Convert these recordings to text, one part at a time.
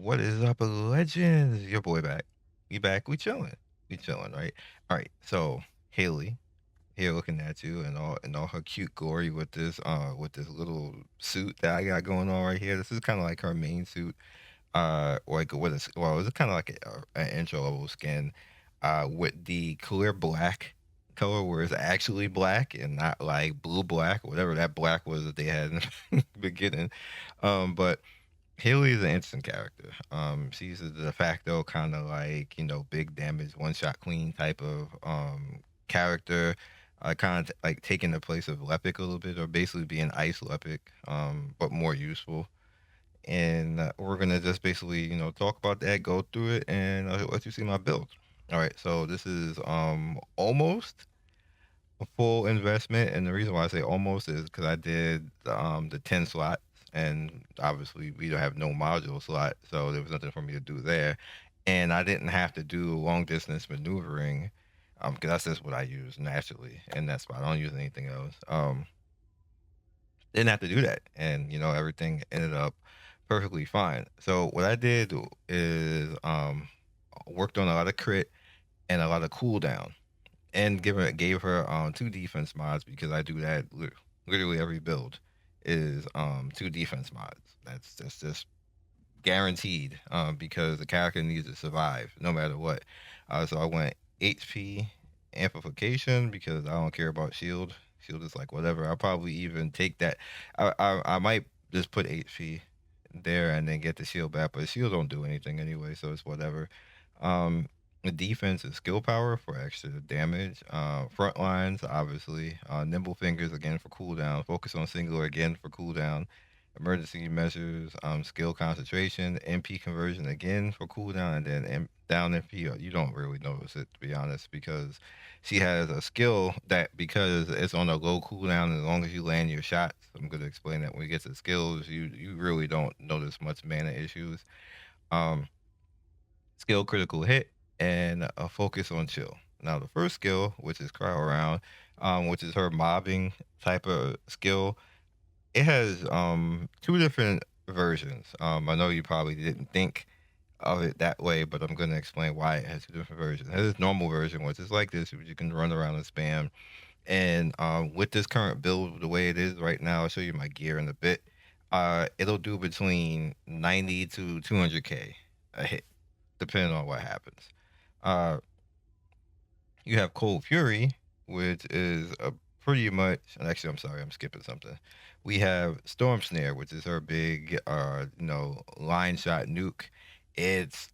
What is up, legends? Your boy back. We back. We chilling. We chilling, right? All right. So Haley here, looking at you and all her cute glory with this little suit that I got going on right here. This is kind of like her main suit. Like with a well, it's kind of like an intro level skin, with the clear black color where it's actually black and not like blue black, whatever that black was that they had in the beginning. But Hailey is an interesting character. She's a de facto kind of like, big damage, one shot queen type of character. Kind of like taking the place of Lepic a little bit, or basically being Ice Lepic, but more useful. And we're gonna just basically, talk about that, go through it, and let you see my build. All right, so this is almost a full investment, and the reason why I say almost is because I did the 10 slots, and obviously we don't have no module slot, so there was nothing for me to do there, and I didn't have to do long distance maneuvering, because that's just what I use naturally, and that's why I don't use anything else. Didn't have to do that, and everything ended up perfectly fine. So what I did is worked on a lot of crit and a lot of cooldown and gave her 2 defense mods because I do that literally every build is 2 defense mods. That's just guaranteed, because the character needs to survive no matter what. So I went HP amplification because I don't care about shield. Shield is like whatever. I'll probably even take that. I might just put HP there and then get the shield back, but the shield don't do anything anyway, so it's whatever. Um, the defense is skill power for extra damage. Front lines, obviously. Nimble fingers again for cooldown. Focus on singular again for cooldown. Emergency measures, skill concentration, MP conversion again for cooldown, and then down MP. You don't really notice it, to be honest, because she has a skill that, because it's on a low cooldown, as long as you land your shots. I'm going to explain that when we get to skills. You really don't notice much mana issues. Um, Skill critical hit and a focus on chill. Now the first skill, which is crowd round, which is her mobbing type of skill, it has two different versions. I know you probably didn't think of it that way, but I'm going to explain why it has two different versions. It has this normal version, which is like this, which you can run around and spam. And with this current build, the way it is right now, I'll show you my gear in a bit. It'll do between 90 to 200k a hit, depending on what happens. Uh, you have Cold Fury, which is a pretty much. And actually, I'm sorry, I'm skipping something. We have Storm Snare, which is her big, line shot nuke. It's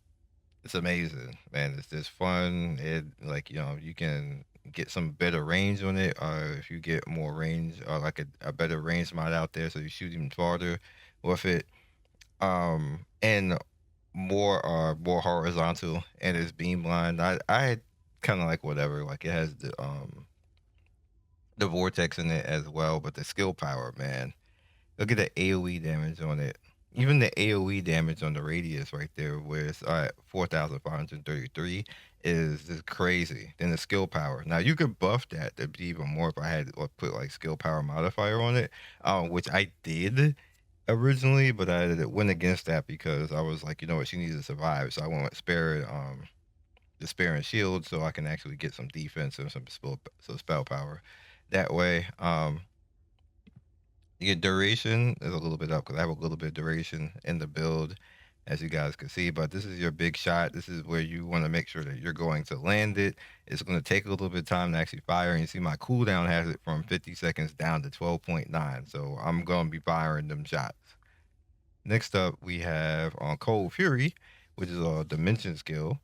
it's amazing, man. It's just fun. It like you can get some better range on it. If you get more range, or like a better range mod out there, so you shoot even farther with it. And more horizontal, and it's beam blind. I kind of like whatever. Like it has the vortex in it as well, but the skill power, man. Look at the AoE damage on it. Even the AoE damage on the radius right there, where it's at 4,533, is just crazy. Then the skill power. Now you could buff that to be even more if I had put like skill power modifier on it, which I did originally, but I went against that because I was like, you know what, she needs to survive, so I went with the spare and shield, so I can actually get some defense and some spell power that way. Your duration is a little bit up because I have a little bit of duration in the build, as you guys can see. But this is your big shot. This is where you want to make sure that you're going to land it. It's going to take a little bit of time to actually fire. And you see my cooldown has it from 50 seconds down to 12.9. So I'm going to be firing them shots. Next up, we have on Cold Fury, which is a dimension skill.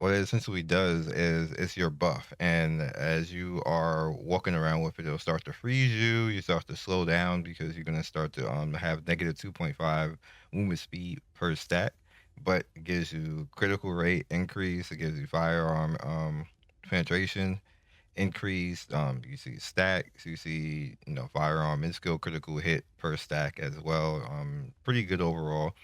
What it essentially does is it's your buff, and as you are walking around with it, it'll start to freeze you. You start to slow down because you're gonna start to have negative 2.5 movement speed per stack, but it gives you critical rate increase. It gives you firearm penetration increase. You see stacks. You see firearm and skill critical hit per stack as well. Pretty good overall.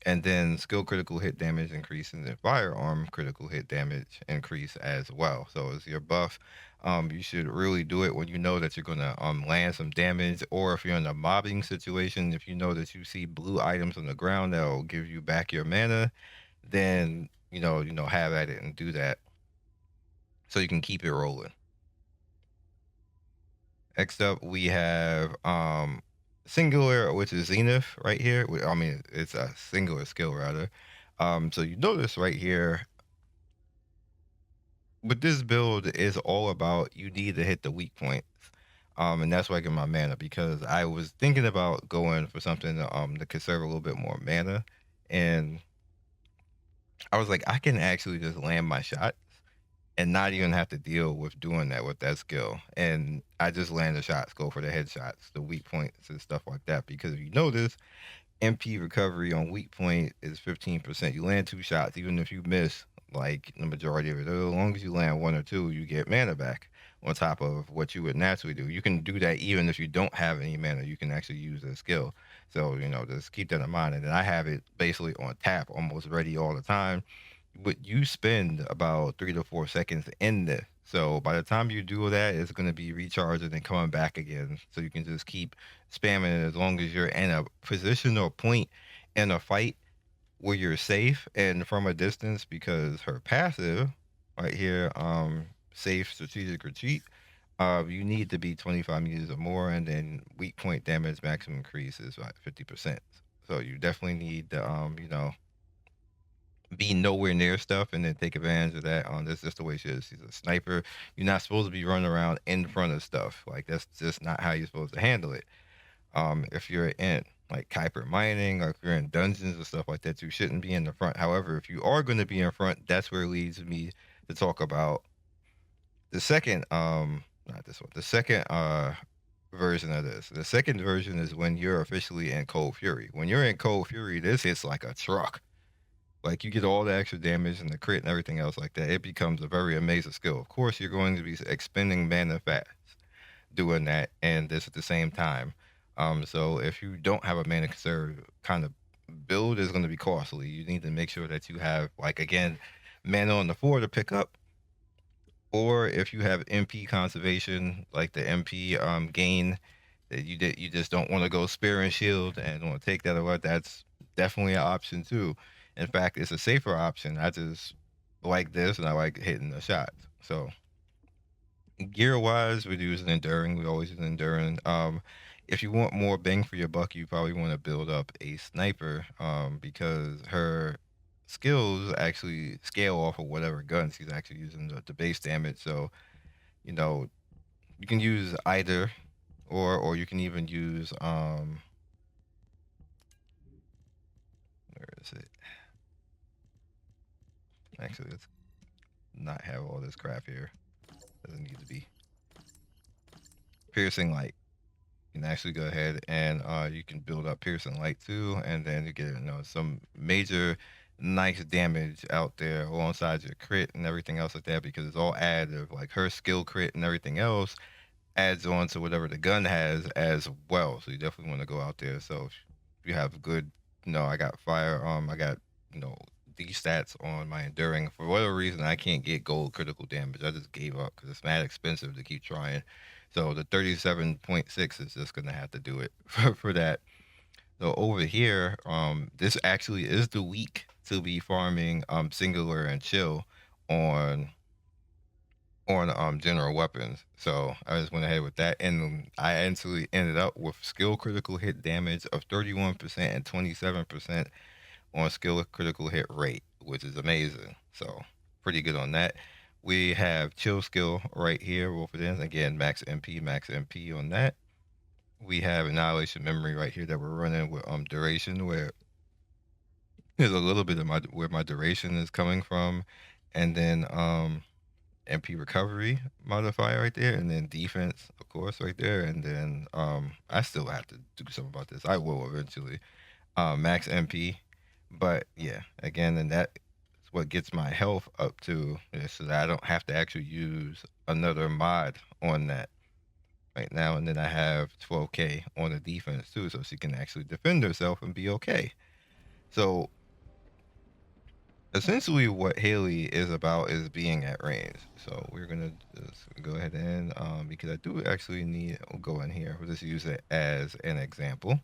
And then skill critical hit damage increase and then firearm critical hit damage increase as well. So as your buff, you should really do it when you know that you're gonna land some damage, or if you're in a mobbing situation, if you know that you see blue items on the ground that'll give you back your mana, then have at it and do that so you can keep it rolling. Next up, we have singular, which is Zenith right here. I mean, it's a singular skill rather. So you notice right here, but this build is all about you need to hit the weak points. And that's why I get my mana because I was thinking about going for something to conserve a little bit more mana, and I was like, I can actually just land my shots and not even have to deal with doing that with that skill. And I just land the shots, go for the headshots, the weak points and stuff like that. Because if you notice, MP recovery on weak point is 15%. You land two shots, even if you miss like the majority of it. As long as you land one or two, you get mana back on top of what you would naturally do. You can do that even if you don't have any mana. You can actually use a skill. So, just keep that in mind. And then I have it basically on tap, almost ready all the time. But you spend about 3 to 4 seconds in this. So by the time you do that, it's going to be recharging and coming back again. So you can just keep spamming it as long as you're in a position or point in a fight where you're safe and from a distance, because her passive right here, safe strategic retreat, you need to be 25 meters or more, and then weak point damage maximum increase is like 50%. So you definitely need to be nowhere near stuff and then take advantage of that. That's just the way she is. She's a sniper. You're not supposed to be running around in front of stuff. Like that's just not how you're supposed to handle it. If you're in like Kuiper mining or if you're in dungeons and stuff like that, you shouldn't be in the front. However, if you are going to be in front, that's where it leads me to talk about the second not this one, the second version of this. The second version is when you're officially in Cold Fury. When you're in Cold Fury, this hits like a truck. Like you get all the extra damage and the crit and everything else like that. It becomes a very amazing skill. Of course, you're going to be expending mana fast doing that and this at the same time. So if you don't have a mana conserve kind of build, is going to be costly. You need to make sure that you have like again mana on the floor to pick up, or if you have MP conservation, like the MP gain that you just don't want to go spear and shield and want to take that away, that's definitely an option too. In fact, it's a safer option. I just like this and I like hitting the shots. So gear wise, we use an enduring. We always use an enduring. If you want more bang for your buck, you probably want to build up a sniper, because her skills actually scale off of whatever gun she's actually using the base damage. So you know you can use either, or you can even use where is it? Actually, let's not have all this crap here. Doesn't need to be piercing light. You can actually go ahead and you can build up piercing light too, and then you get some major nice damage out there alongside your crit and everything else like that, because it's all additive. Like her skill crit and everything else adds on to whatever the gun has as well. So you definitely want to go out there. So if you have good, I got fire. I got these stats on my enduring. For whatever reason, I can't get gold critical damage. I just gave up because it's mad expensive to keep trying. So the 37.6 is just gonna have to do it for that. So over here, this actually is the week to be farming singular and chill on general weapons. So I just went ahead with that, and I actually ended up with skill critical hit damage of 31% and 27% on skill critical hit rate, which is amazing. So pretty good on that. We have chill skill right here. Both of them again, max MP on that. We have annihilation memory right here that we're running with duration, where there's a little bit of where my duration is coming from, and then MP recovery modifier right there, and then defense, of course, right there, and then I still have to do something about this. I will eventually. Max MP, but yeah, again, and that's what gets my health up to, so that I don't have to actually use another mod on that right now. And then I have 12k on the defense too, so she can actually defend herself and be okay. So essentially, what Hailey is about is being at range. So we're gonna just go ahead and because I do actually need. We'll go in here. We'll just use it as an example.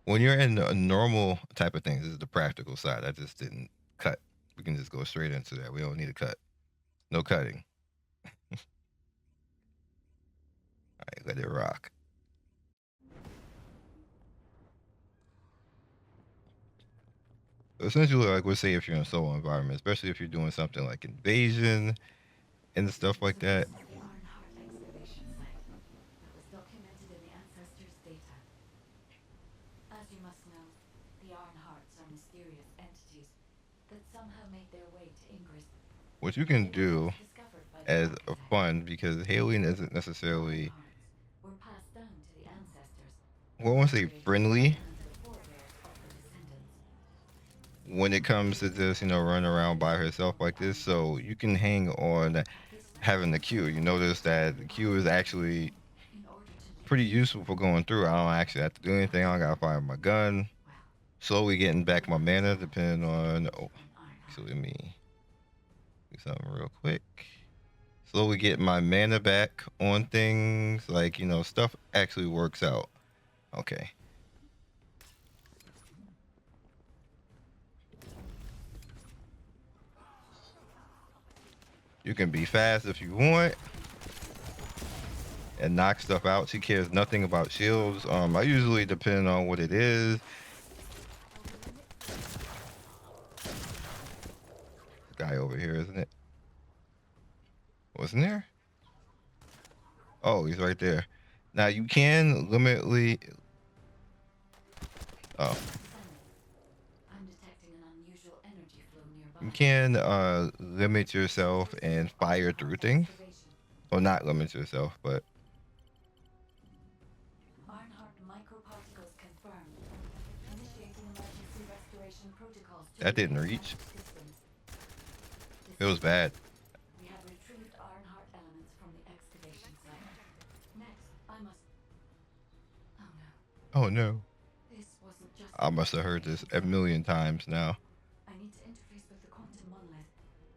When you're in a normal type of thing, this is the practical side. I just didn't cut. We can just go straight into that. We don't need a cut. No cutting. All right, let it rock. Essentially, like we'll say if you're in a solo environment, especially if you're doing something like invasion and stuff like that. This is the Ironheart excavation site that was documented in the ancestors' data. As you must know, the Ironhearts are mysterious entities that somehow made their way to Ingress. What you They can were do first discovered by the as a architect. fun because Hailey isn't The necessarily, Ironhearts were passed down to the ancestors, well, I won't say creating friendly the forebears of the Descendants. when it comes to just run around by herself like this. So you can hang on This having map the queue. You shows notice that the queue is actually in order to pretty leave, useful for going through. I don't actually have to do anything. I don't gotta fire my gun. well, Slowly getting you back my have to mana have depending on. to Oh, an Ironheart. actually, let me do something real quick. Slowly getting my mana back on things like stuff actually works out. Okay, you can be fast if you want and knock stuff out. She cares nothing about shields. I usually, depending on what it is, guy over here, isn't it? Wasn't there? Oh, he's right there. Now you can limitly. Oh, I'm detecting an unusual energy flow you nearby. can limit yourself and fire through things. Well, not limit yourself, but Ironheart microparticles confirmed. Initiating emergency restoration protocols to that didn't repair reach. damaged systems. It was bad. Descendants. We have retrieved Ironheart elements from the excavation site. Next, I must. Oh no. Oh no. This wasn't just I an must have heard this excavation a site. million times now. I need to interface with the quantum monolith,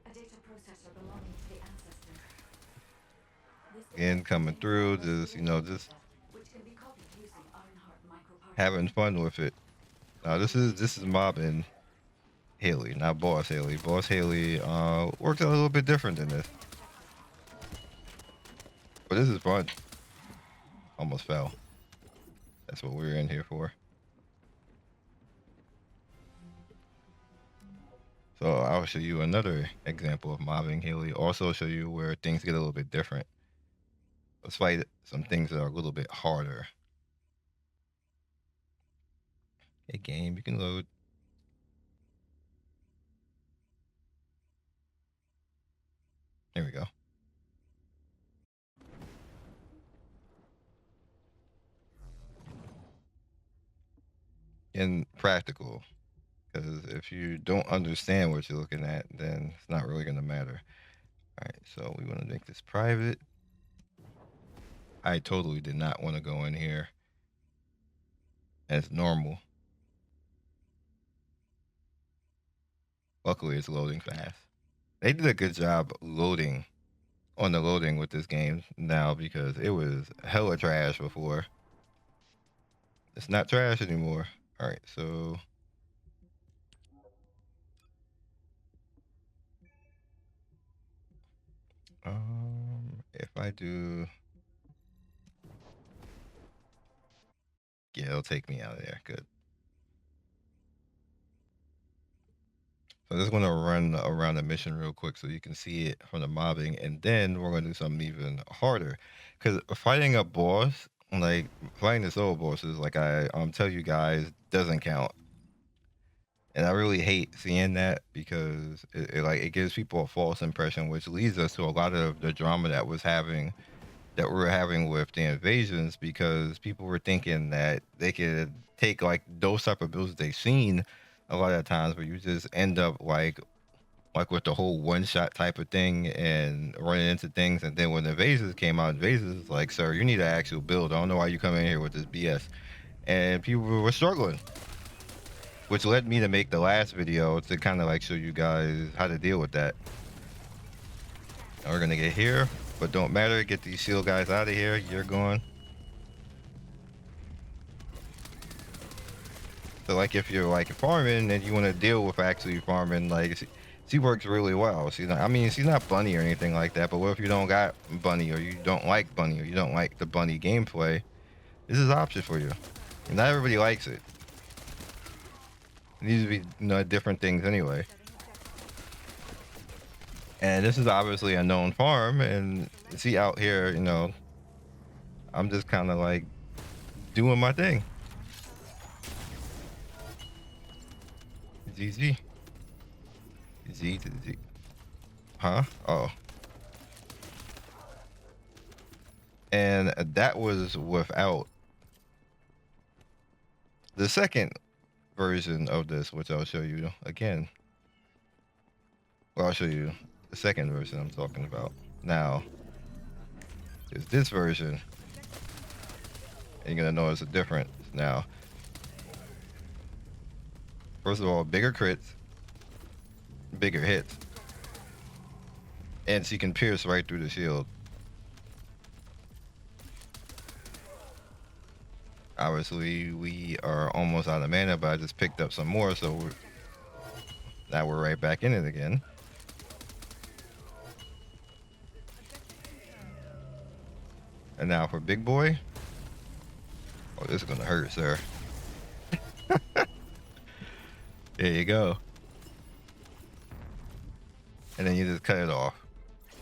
a data processor belonging to the ancestors. This Again, device coming contains through, downloaded just metadata, which can be copied using Ironheart having microparticles. fun with it. Now this is mobbing Hailey, not Boss Hailey. Boss Hailey works a little bit different than this, but this is fun. Almost fell. That's what we're in here for. So I'll show you another example of mobbing Hailey. Also show you where things get a little bit different. Let's fight some things that are a little bit harder. Hey game, you can load. There we go. And practical, because if you don't understand what you're looking at, then it's not really going to matter. All right, so we want to make this private. I totally did not want to go in here as normal. Luckily, it's loading fast. They did a good job loading on the loading with this game now because it was hella trash before. It's not trash anymore. All right, so if I do, yeah, it'll take me out of there. Good. So I'm just gonna run around the mission real quick so you can see it from the mobbing, and then we're gonna do something even harder. Because fighting a boss, like fighting the solo bosses, like I tell you guys, doesn't count. And I really hate seeing that because it gives people a false impression, which leads us to a lot of the drama that we were having with the invasions because people were thinking that they could take like those type of builds they've seen a lot of times, but you just end up like with the whole one shot type of thing and running into things. And then when the Invasions came out, Invasions is like, sir, you need an actual build. I don't know why you come in here with this BS. and people were struggling, which led me to make the last video to kind of like show you guys how to deal with that. Now we're gonna get here, but don't matter. Get these shield guys out of here. You're gone. So like if you're like farming and you want to deal with actually farming, like she works really well. She's not, I mean, she's not bunny or anything like that, but what if you don't got bunny, or you don't like bunny, or you don't like the bunny gameplay? This is an option for you. And not everybody likes it. It needs to be, you know, different things anyway. And this is obviously a known farm, and see out here, you know, I'm just kind of like doing my thing. GG. Z to the Z. Huh? Oh. And that was without the second version of this, which I'll show you again. Well, I'll show you the second version I'm talking about. Now, there's this version, and you're gonna notice a difference now. First of all, bigger crits, bigger hits, and she can pierce right through the shield. Obviously, we are almost out of mana, but I just picked up some more, so now we're right back in it again. And now for big boy. Oh, this is gonna hurt, sir. There you go. And then you just cut it off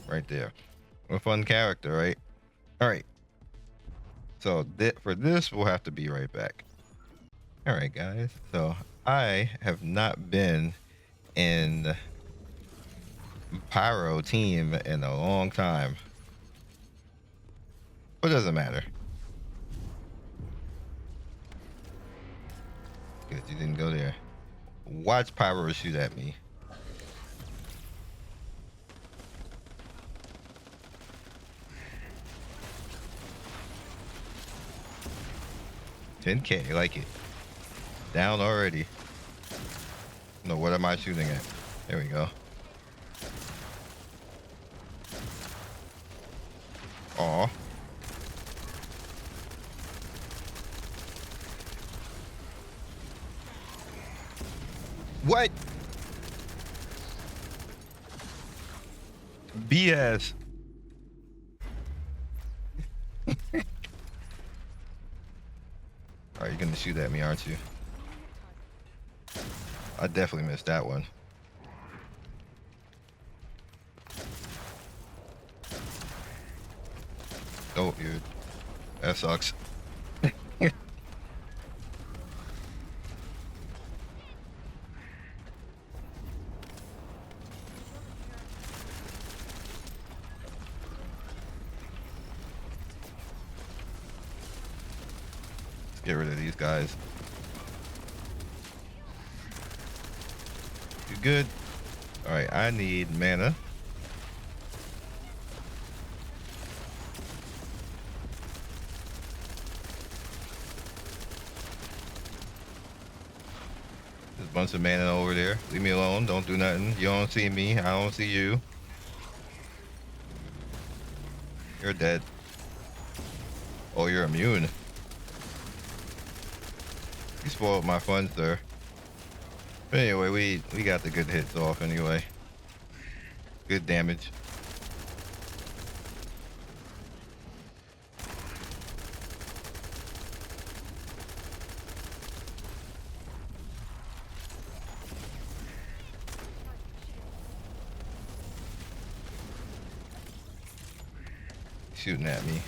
right there. A fun character, right? All right. So for this, we'll have to be right back. All right, guys. So I have not been in Pyro team in a long time, but it doesn't matter. Because you didn't go there. Watch Pyro shoot at me. $10K, I like it. Down already. No, what am I shooting at? There we go. Aw. What? BS. Alright, you're gonna shoot at me, aren't you? I definitely missed that one. Oh, dude. That sucks. Get rid of these guys. You good? Alright, I need mana. There's a bunch of mana over there. Leave me alone. Don't do nothing. You don't see me. I don't see you. You're dead. Oh, you're immune. You spoiled my fun, sir. But anyway, we got the good hits off anyway. Good damage. Shooting at me.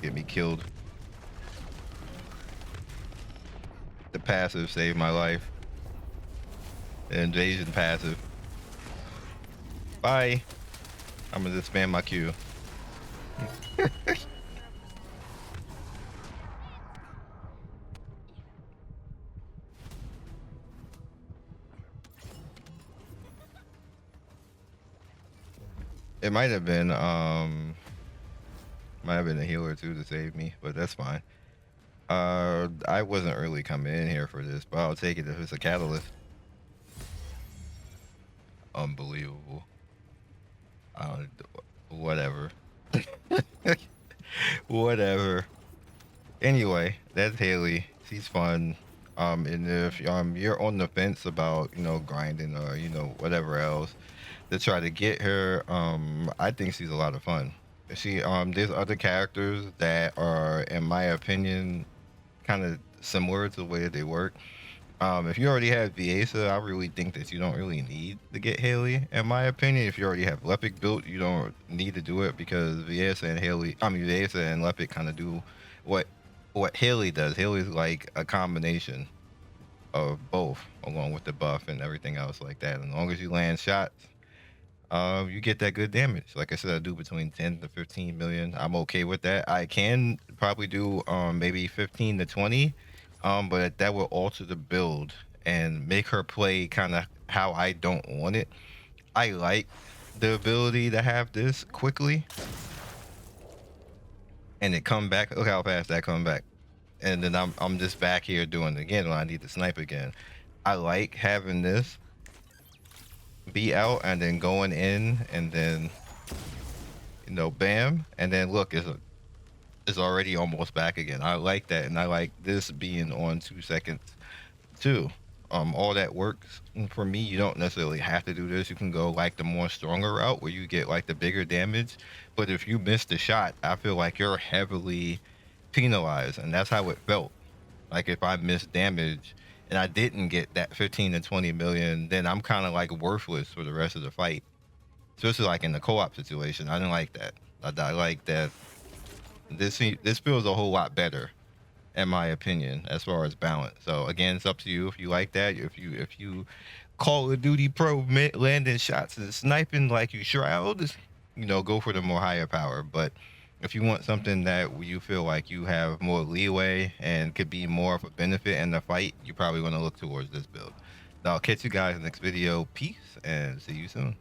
Get me killed. The passive saved my life. The invasion passive. Bye. I'm gonna just spam my Q. It might have been a healer too to save me, but that's fine. I wasn't really coming in here for this, but I'll take it if it's a catalyst. Unbelievable. Uh, whatever. Whatever. Anyway, that's Hailey. She's fun. And if you're on the fence about grinding or whatever else to try to get her, I think she's a lot of fun. There's other characters that are, in my opinion, kind of similar to the way that they work. If you already have Viesa, I really think that you don't really need to get Hailey. In my opinion, if you already have Lepic built, you don't need to do it because Viesa and Lepic kind of do what Hailey does. Hailey's like a combination of both, along with the buff and everything else like that. And as long as you land shots, you get that good damage. Like I said, I do between 10 to 15 million. I'm okay with that. I can probably do maybe 15 to 20, but that will alter the build and make her play kind of how I don't want it. I like the ability to have this quickly and it come back. Look how fast that come back. And then I'm just back here doing it again when I need to snipe again. I like having this be out and then going in and then bam, and then look, it's already almost back again. I like that, and I like this being on 2 seconds too. All that works for me. You don't necessarily have to do this. You can go like the more stronger route where you get like the bigger damage. But if you miss the shot, I feel like you're heavily penalized, and that's how it felt. Like if I missed damage and I didn't get that 15 to 20 million, then I'm kind of like worthless for the rest of the fight. Especially like in the co-op situation. I didn't like that. I like that this feels a whole lot better in my opinion as far as balance. So again, it's up to you if you like that. If you Call of Duty Pro landing shots and sniping like you Shroud, go for the more higher power. But if you want something that you feel like you have more leeway and could be more of a benefit in the fight, you probably want to look towards this build. I'll catch you guys in the next video. Peace and see you soon.